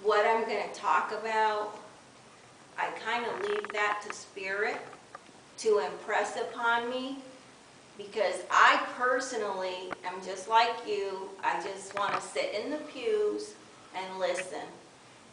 what I'm going to talk about, I kind of leave that to Spirit to impress upon me, because I personally am just like you. I just want to sit in the pews and listen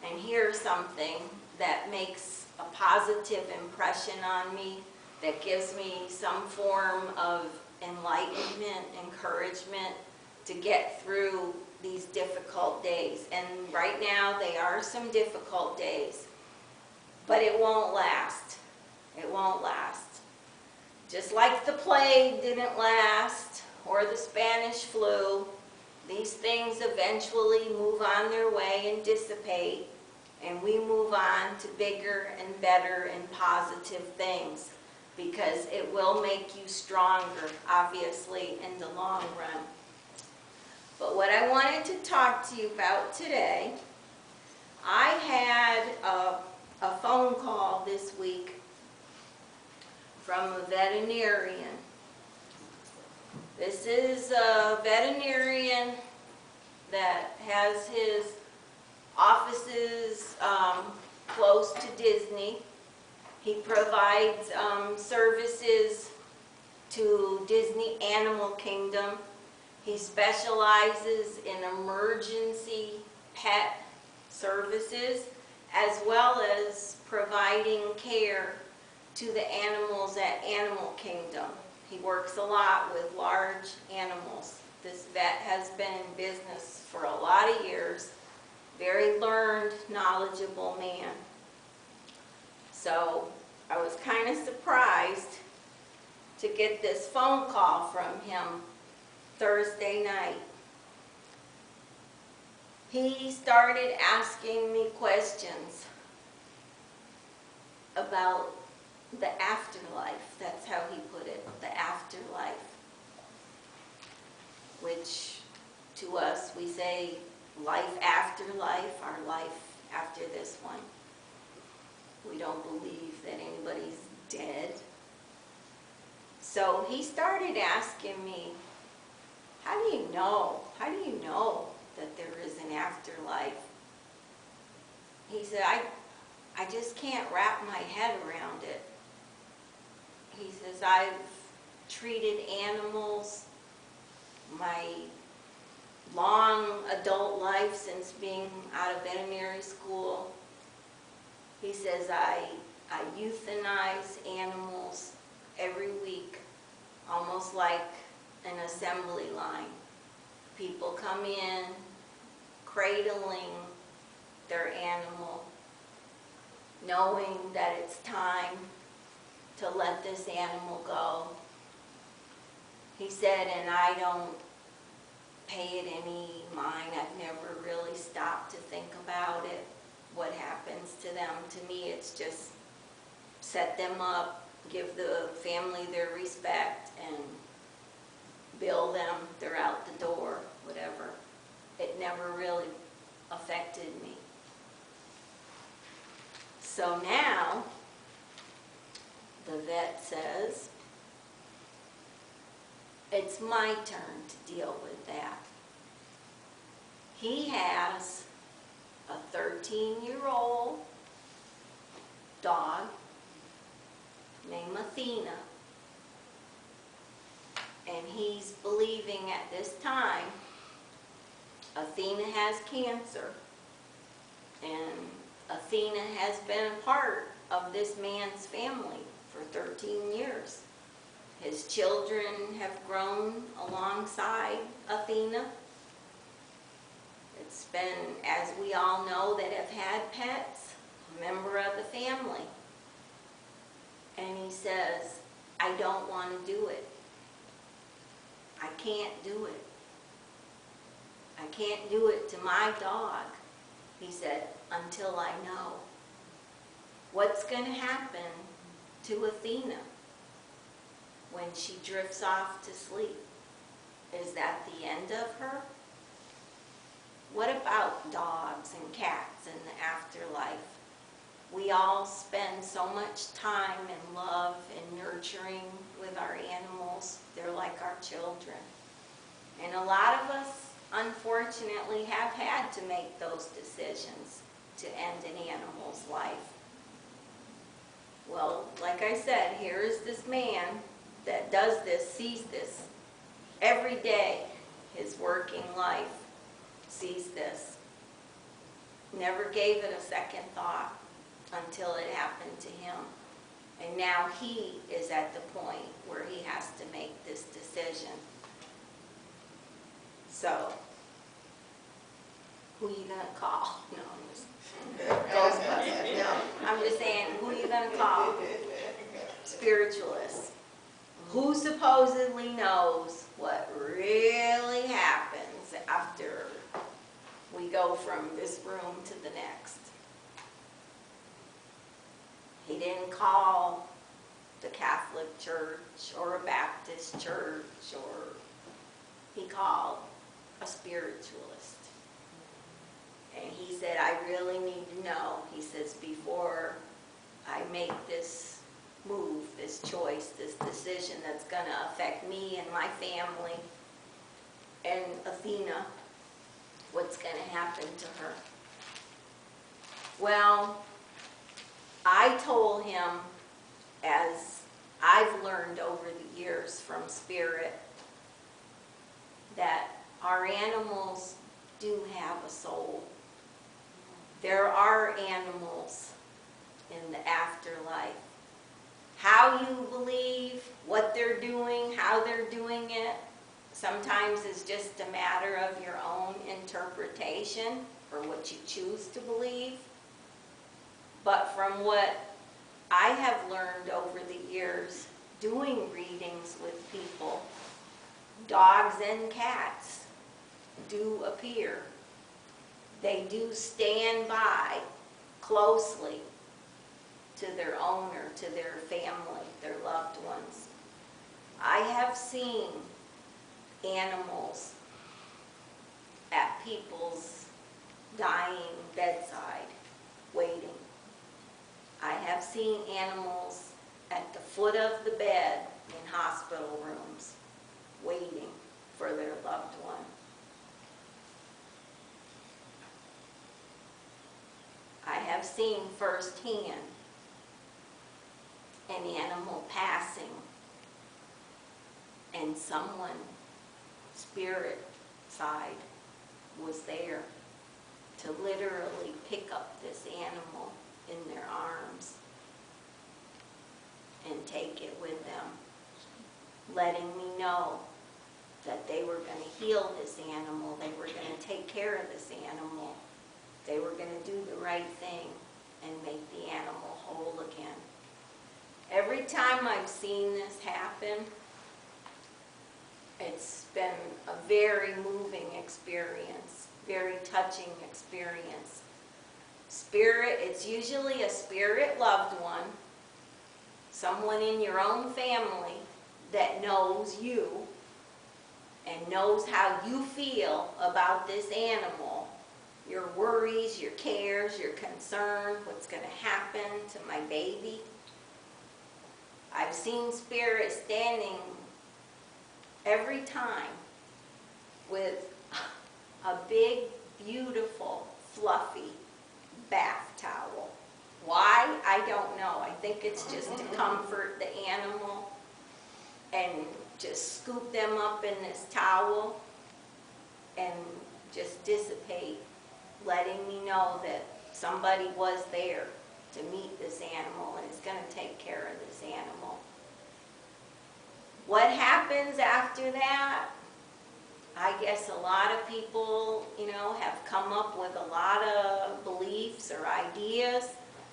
and hear something that makes a positive impression on me, that gives me some form of enlightenment, encouragement to get through these difficult days. And right now they are some difficult days, but it won't last. It won't last. Just like the plague didn't last, or the Spanish flu, these things eventually move on their way and dissipate, and we move on to bigger and better and positive things, because it will make you stronger, obviously, in the long run. But what I wanted to talk to you about today, I had a phone call this week from a veterinarian. This is a veterinarian that has his offices close to Disney. He provides services to Disney Animal Kingdom. He specializes in emergency pet services, as well as providing care to the animals at Animal Kingdom. He works a lot with large animals. This vet has been in business for a lot of years. Very learned, knowledgeable man. So I was kind of surprised to get this phone call from him Thursday night. He started asking me questions about the afterlife. That's how he put it, the afterlife. Which to us, we say life after life, our life after this one. We don't believe that anybody's dead. So he started asking me, how do you know? How do you know that there is an afterlife? He said, I just can't wrap my head around it. He says, I've treated animals my long adult life since being out of veterinary school. He says, I euthanize animals every week, almost like an assembly line. People come in, cradling their animal, knowing that it's time to let this animal go. He said, and I don't pay it any mind. I've never really stopped to think about it, what happens to them. To me, it's just set them up, give the family their respect, and bill them, they're out the door, whatever. It never really affected me. So now, the vet says, it's my turn to deal with that. He has a 13-year-old dog named Athena. And he's believing at this time Athena has cancer. And Athena has been a part of this man's family for 13 years. His children have grown alongside Athena. It's been, as we all know that have had pets, a member of the family. And he says, I don't want to do it. I can't do it. I can't do it to my dog. He said, until I know. What's going to happen to Athena when she drifts off to sleep? Is that the end of her? What about dogs and cats in the afterlife? We all spend so much time and love and nurturing with our animals. They're like our children. And a lot of us unfortunately have had to make those decisions to end an animal's life. Well, like I said, here is this man that does this, sees this every day, his working life, sees this. Never gave it a second thought until it happened to him. And now he is at the point where he has to make this decision. So, who you gonna call? No, I'm just Ghostbusters. No, I'm just saying, who you gonna call? Spiritualist. Who supposedly knows what really happens after we go from this room to the next. He didn't call the Catholic Church or a Baptist church, or he called a spiritualist. And he said, I really need to know. He says, before I make this move, this choice, this decision that's going to affect me and my family and Athena, what's going to happen to her? Well, I told him, as I've learned over the years from Spirit, that our animals do have a soul. There are animals in the afterlife. How you believe, what they're doing, how they're doing it, sometimes is just a matter of your own interpretation or what you choose to believe. But from what I have learned over the years doing readings with people, dogs and cats do appear. They do stand by closely to their owner, to their family, their loved ones. I have seen animals at people's dying bedside waiting. I have seen animals at the foot of the bed in hospital rooms waiting for their loved one. I have seen firsthand an animal passing and someone, spirit side, was there to literally pick up this animal in their arms and take it with them, letting me know that they were going to heal this animal, they were going to take care of this animal, they were going to do the right thing and make the animal whole again. Every time I've seen this happen, it's been a very moving experience, very touching experience. Spirit, it's usually a spirit loved one, someone in your own family that knows you and knows how you feel about this animal, your worries, your cares, your concern, what's going to happen to my baby. I've seen Spirit standing every time with a big, beautiful, fluffy bath towel. Why? I don't know. I think it's just to comfort the animal and just scoop them up in this towel and just dissipate, letting me know that somebody was there to meet this animal and is going to take care of this animal. What happens after that? I guess a lot of people, have come up with a lot of beliefs or ideas.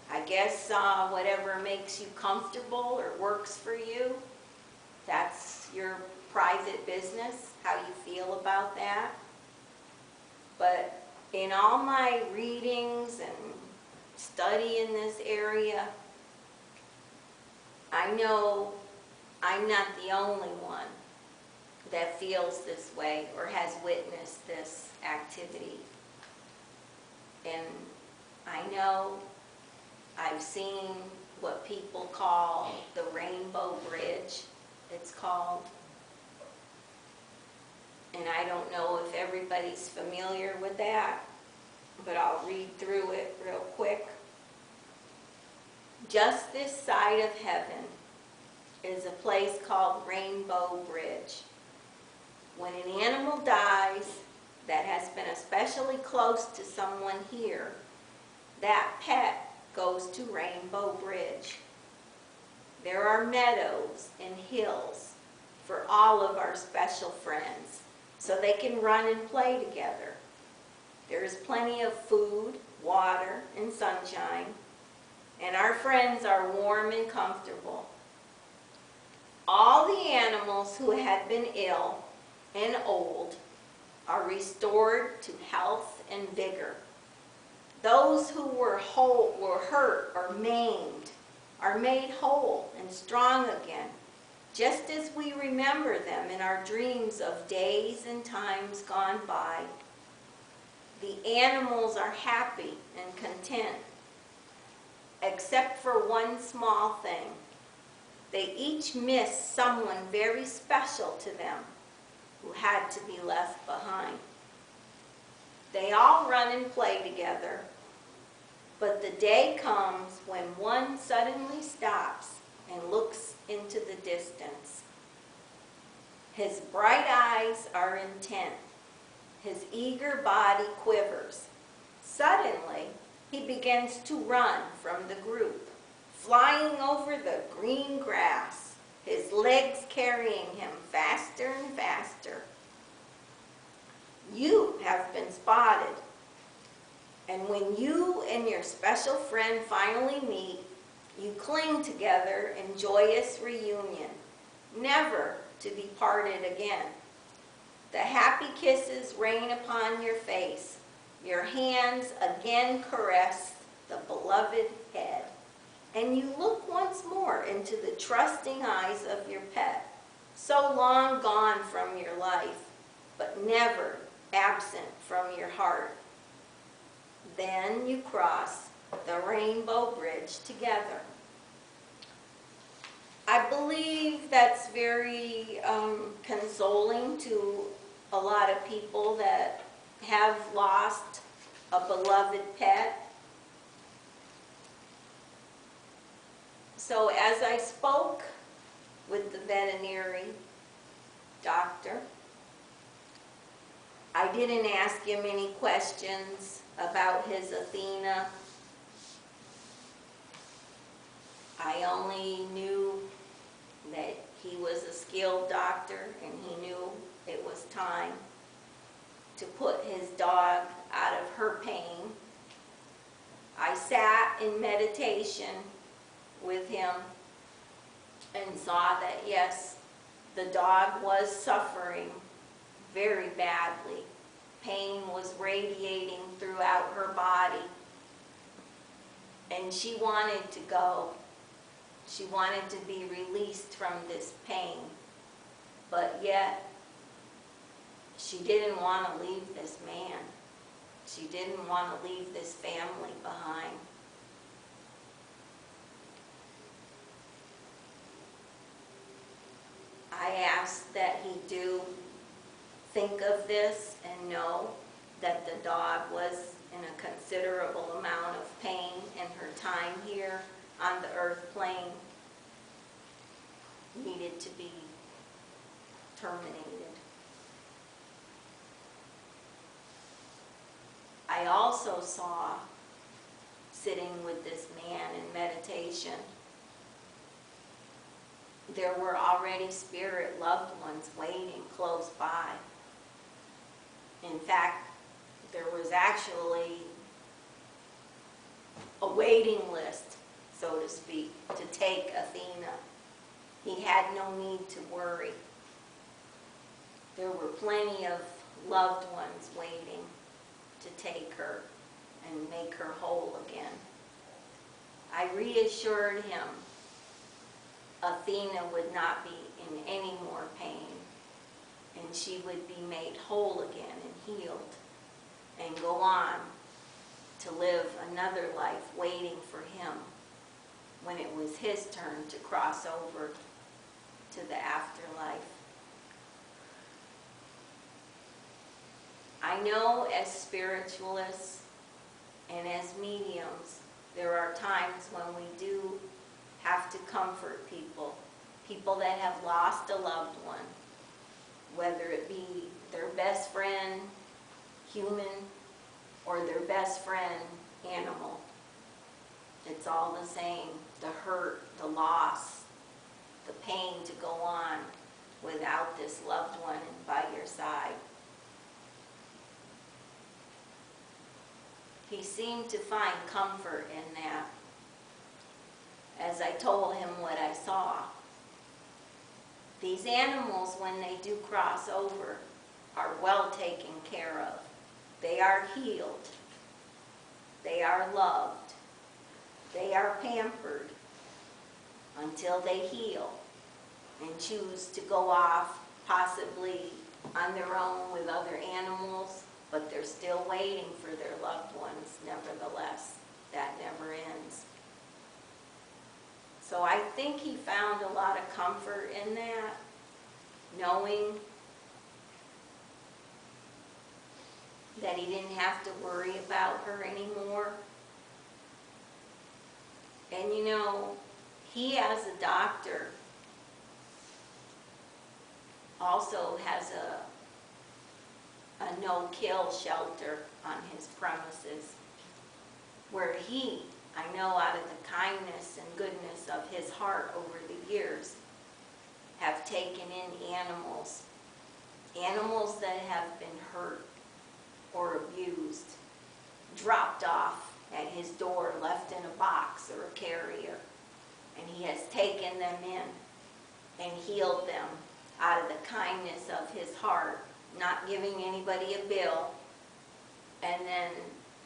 I guess whatever makes you comfortable or works for you, that's your private business, how you feel about that. But in all my readings and study in this area, I know I'm not the only one that feels this way or has witnessed this activity. And I know I've seen what people call the Rainbow Bridge, it's called. And I don't know if everybody's familiar with that, but I'll read through it real quick. Just this side of heaven is a place called Rainbow Bridge. When an animal dies that has been especially close to someone here, that pet goes to Rainbow Bridge. There are meadows and hills for all of our special friends, so they can run and play together. There is plenty of food, water, and sunshine, and our friends are warm and comfortable. All the animals who had been ill and old are restored to health and vigor. Those who were hurt or maimed are made whole and strong again, just as we remember them in our dreams of days and times gone by. The animals are happy and content, except for one small thing. They each miss someone very special to them who had to be left behind. They all run and play together, but the day comes when one suddenly stops and looks into the distance. His bright eyes are intent. His eager body quivers. Suddenly, he begins to run from the group, flying over the green grass, his legs carrying him faster and faster. You have been spotted. And when you and your special friend finally meet, you cling together in joyous reunion, never to be parted again. The happy kisses rain upon your face. Your hands again caress the beloved head. And you look once more into the trusting eyes of your pet, so long gone from your life, but never absent from your heart. Then you cross the Rainbow Bridge together. I believe that's very consoling to a lot of people that have lost a beloved pet. So as I spoke with the veterinary doctor, I didn't ask him any questions about his Athena. I only knew that he was a skilled doctor and he knew it was time to put his dog out of her pain. I sat in meditation with him and saw that yes, the dog was suffering very badly. Pain was radiating throughout her body, and she wanted to go. She wanted to be released from this pain, but yet she didn't want to leave this man. She didn't want to leave this family behind. I asked that he do think of this and know that the dog was in a considerable amount of pain and her time here on the earth plane needed to be terminated. I also saw, sitting with this man in meditation, there were already spirit loved ones waiting close by. In fact, there was actually a waiting list, so to speak, to take Athena. He had no need to worry. There were plenty of loved ones waiting to take her and make her whole again. I reassured him Athena would not be in any more pain, and she would be made whole again and healed and go on to live another life waiting for him when it was his turn to cross over to the afterlife. I know as spiritualists and as mediums, there are times when we do have to comfort people, people that have lost a loved one, whether it be their best friend, human, or their best friend, animal. It's all the same, the hurt, the loss, the pain to go on without this loved one by your side. He seemed to find comfort in that. As I told him what I saw, these animals, when they do cross over, are well taken care of. They are healed. They are loved. They are pampered until they heal and choose to go off, possibly on their own with other animals, but they're still waiting for their loved ones, nevertheless. That never ends. So I think he found a lot of comfort in that, knowing that he didn't have to worry about her anymore. And you know, he as a doctor also has a no-kill shelter on his premises, where he, I know out of the kindness and goodness of his heart over the years, have taken in animals that have been hurt or abused, dropped off at his door, left in a box or a carrier, and he has taken them in and healed them out of the kindness of his heart, not giving anybody a bill, and then,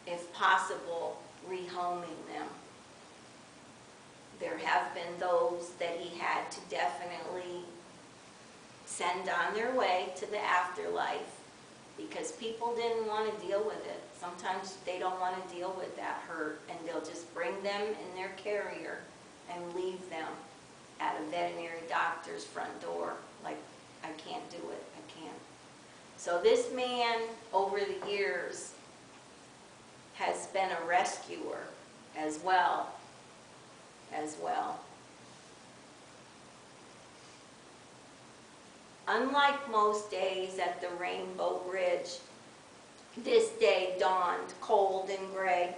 if possible, rehoming them. There have been those that he had to definitely send on their way to the afterlife because people didn't want to deal with it. Sometimes they don't want to deal with that hurt, and they'll just bring them in their carrier and leave them at a veterinary doctor's front door. Like, I can't do it, I can't. So this man, over the years, has been a rescuer as well. Unlike most days at the Rainbow Bridge, this day dawned cold and gray.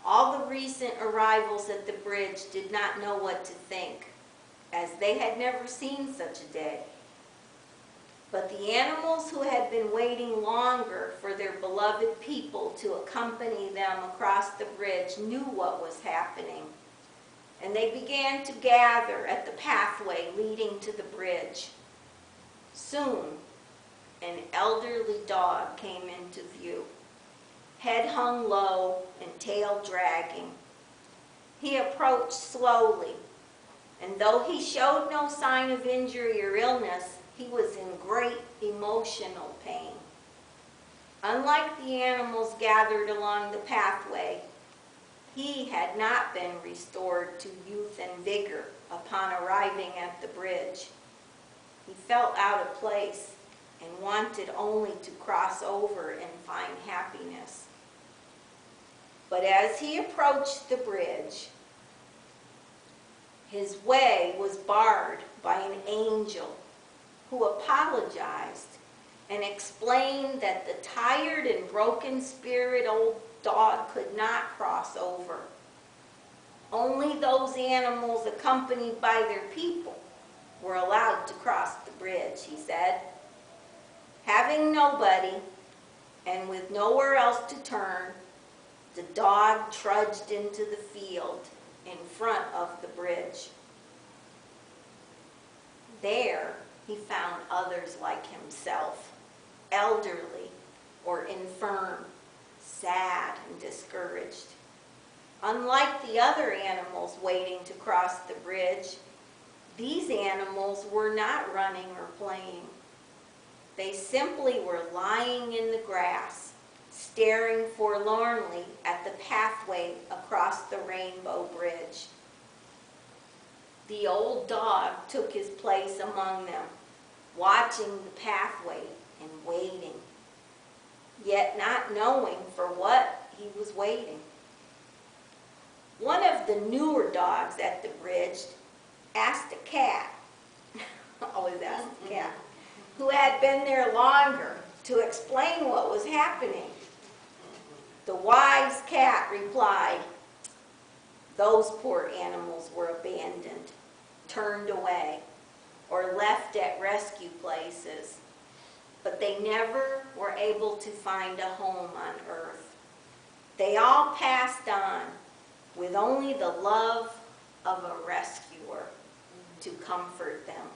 All the recent arrivals at the bridge did not know what to think, as they had never seen such a day. But the animals who had been waiting longer for their beloved people to accompany them across the bridge knew what was happening, and they began to gather at the pathway leading to the bridge. Soon, an elderly dog came into view, head hung low and tail dragging. He approached slowly, and though he showed no sign of injury or illness, he was in great emotional pain. Unlike the animals gathered along the pathway, he had not been restored to youth and vigor upon arriving at the bridge. He felt out of place and wanted only to cross over and find happiness. But as he approached the bridge, his way was barred by an angel who apologized and explained that the tired and broken spirit old dog could not cross over. Only those animals accompanied by their people were allowed to cross the bridge, he said. Having nobody, and with nowhere else to turn, the dog trudged into the field in front of the bridge. There, he found others like himself, elderly or infirm, sad and discouraged. Unlike the other animals waiting to cross the bridge, these animals were not running or playing. They simply were lying in the grass, staring forlornly at the pathway across the Rainbow Bridge. The old dog took his place among them, watching the pathway and waiting. yet not knowing for what he was waiting. One of the newer dogs at the bridge asked a cat, always asked the cat, who had been there longer, to explain what was happening. The wise cat replied, "Those poor animals were abandoned, turned away, or left at rescue places, but they never were able to find a home on earth. They all passed on with only the love of a rescuer to comfort them.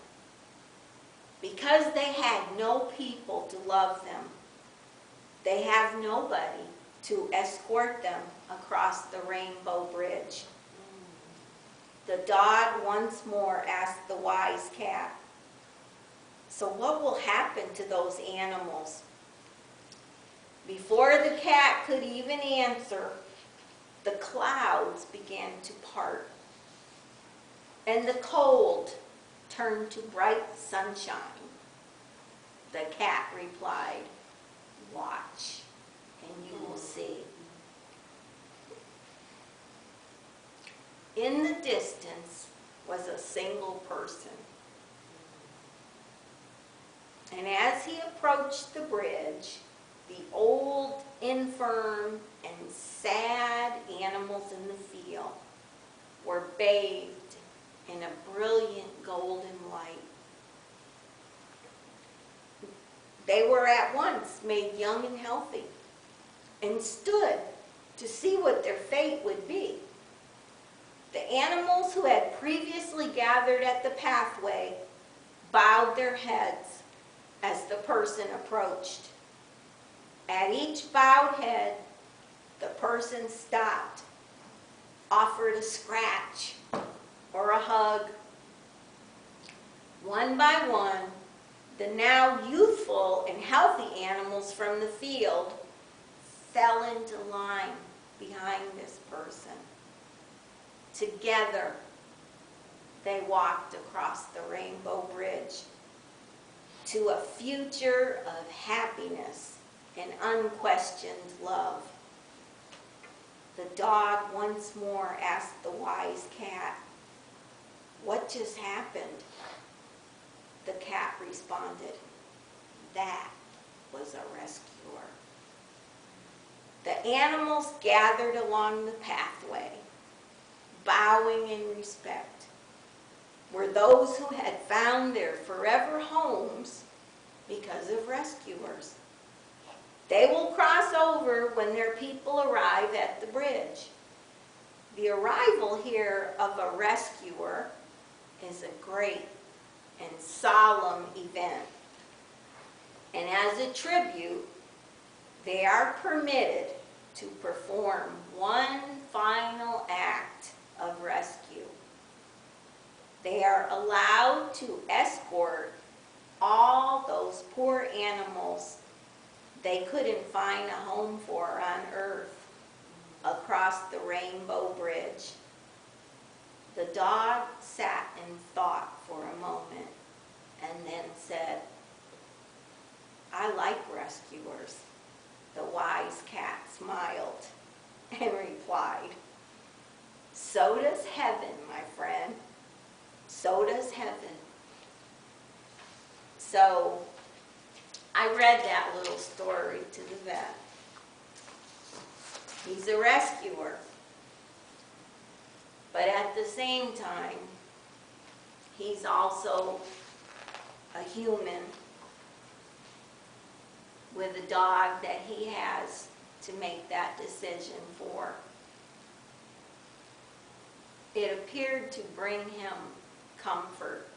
Because they had no people to love them, they have nobody to escort them across the rainbow bridge." The dog once more asked the wise cat, "So what will happen to those animals?" Before the cat could even answer, the clouds began to part, and the cold turned to bright sunshine. The cat replied, "Watch, and you will see." In the distance was a single person. And as he approached the bridge, the old, infirm, and sad animals in the field were bathed in a brilliant golden light. They were at once made young and healthy, and stood to see what their fate would be. The animals who had previously gathered at the pathway bowed their heads as the person approached. At each bowed head, the person stopped, offered a scratch or a hug. One by one, the now youthful and healthy animals from the field fell into line behind this person. Together, they walked across the rainbow bridge to a future of happiness and unquestioned love. The dog once more asked the wise cat, "What just happened?" The cat responded, "That was a rescuer." The animals gathered along the pathway, bowing in respect, were those who had found their forever homes because of rescuers. They will cross over when their people arrive at the bridge. The arrival here of a rescuer is a great and solemn event. And as a tribute, they are permitted to perform one final act of rescue. They are allowed to escort all those poor animals they couldn't find a home for on earth across the rainbow bridge. The dog sat and thought for a moment and then said, "I like rescuers." The wise cat smiled and replied, "So does heaven, my friend. So does heaven." So I read that little story to the vet. He's a rescuer. But at the same time, he's also a human with a dog that he has to make that decision for. It appeared to bring him comfort.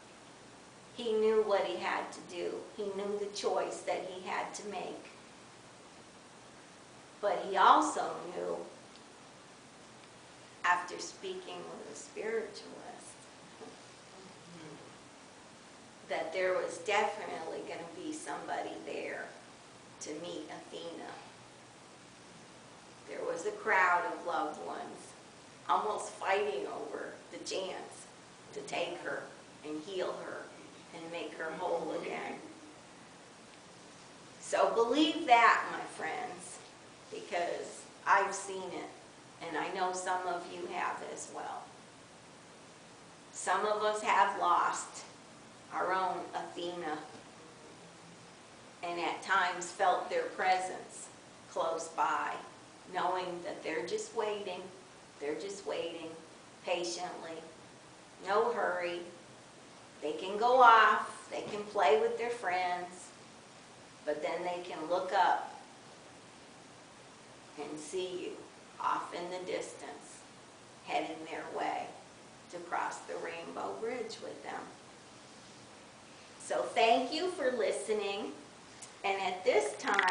He knew what he had to do. He knew the choice that he had to make. But he also knew, after speaking with a spiritualist, that there was definitely going to be somebody there to meet Athena. There was a crowd of loved ones almost fighting over the chance to take her and heal her and make her whole again. So believe that, my friends, because I've seen it, and I know some of you have as well. Some of us have lost our own Athena, and at times felt their presence close by, knowing that they're just waiting patiently, no hurry. They can go off, they can play with their friends, but then they can look up and see you off in the distance, heading their way to cross the Rainbow Bridge with them. So thank you for listening, and at this time,